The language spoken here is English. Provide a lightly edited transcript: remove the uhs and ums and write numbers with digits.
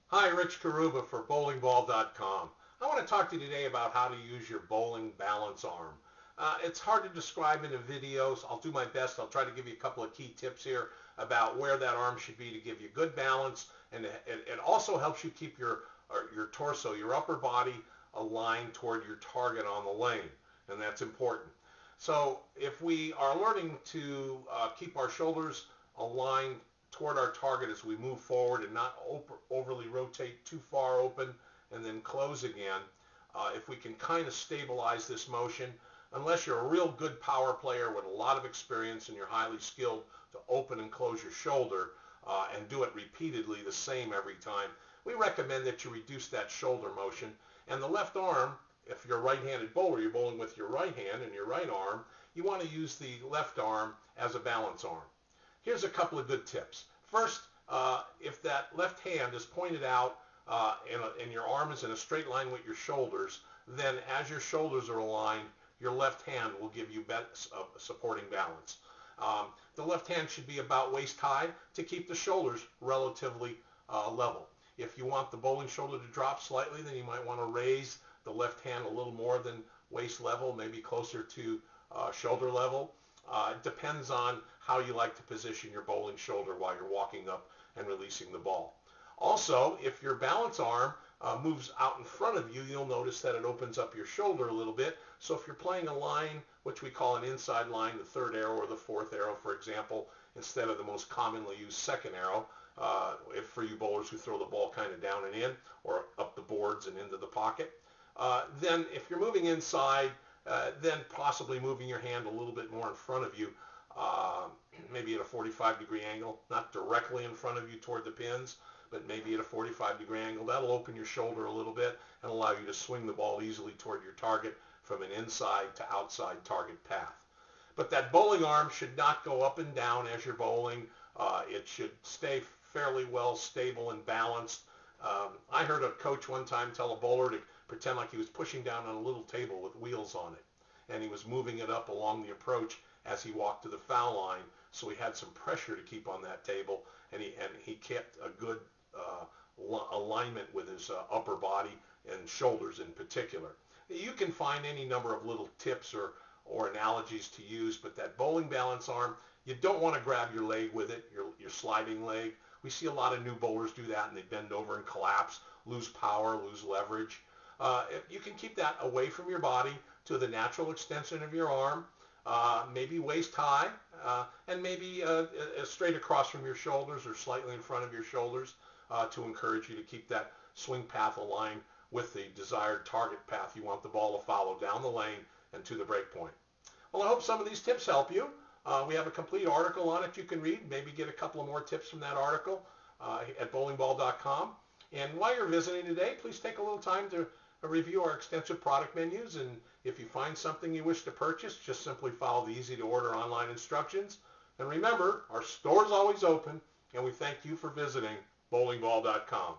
Hi, Rich Carrubba for bowlingball.com. I want to talk to you today about how to use your bowling balance arm. It's hard to describe in a video, so I'll do my best. I'll try to give you a couple of key tips here about where that arm should be to give you good balance, and it also helps you keep your torso, your upper body, aligned toward your target on the lane, and that's important. So if we are learning to keep our shoulders aligned toward our target as we move forward and not overly rotate too far open and then close again, if we can kind of stabilize this motion, unless you're a real good power player with a lot of experience and you're highly skilled to open and close your shoulder and do it repeatedly the same every time, we recommend that you reduce that shoulder motion. And the left arm, if you're a right-handed bowler, you're bowling with your right hand and your right arm, you want to use the left arm as a balance arm. Here's a couple of good tips. First, if that left hand is pointed out and your arm is in a straight line with your shoulders, then as your shoulders are aligned, your left hand will give you supporting balance. The left hand should be about waist high to keep the shoulders relatively level. If you want the bowling shoulder to drop slightly, then you might want to raise the left hand a little more than waist level, maybe closer to shoulder level. It depends on how you like to position your bowling shoulder while you're walking up and releasing the ball. Also, if your balance arm moves out in front of you, you'll notice that it opens up your shoulder a little bit. So if you're playing a line, which we call an inside line, the third arrow or the fourth arrow, for example, instead of the most commonly used second arrow, for you bowlers who throw the ball kind of down and in or up the boards and into the pocket, then if you're moving inside, then possibly moving your hand a little bit more in front of you, maybe at a 45-degree angle, not directly in front of you toward the pins, but maybe at a 45-degree angle. That'll open your shoulder a little bit and allow you to swing the ball easily toward your target from an inside to outside target path. But that bowling arm should not go up and down as you're bowling. It should stay fairly well stable and balanced. I heard a coach one time tell a bowler to pretend like he was pushing down on a little table with wheels on it, and he was moving it up along the approach as he walked to the foul line, so he had some pressure to keep on that table, and he kept a good alignment with his upper body and shoulders in particular. You can find any number of little tips or analogies to use, but that bowling balance arm, you don't want to grab your leg with it, your sliding leg. We see a lot of new bowlers do that, and they bend over and collapse, lose power, lose leverage. You can keep that away from your body to the natural extension of your arm, maybe waist high, and maybe straight across from your shoulders or slightly in front of your shoulders to encourage you to keep that swing path aligned with the desired target path you want the ball to follow down the lane and to the break point. Well, I hope some of these tips help you. We have a complete article on it you can read. Maybe get a couple of more tips from that article at bowlingball.com. And while you're visiting today, please take a little time to review our extensive product menus. And if you find something you wish to purchase, just simply follow the easy-to-order online instructions. And remember, our store is always open, and we thank you for visiting bowlingball.com.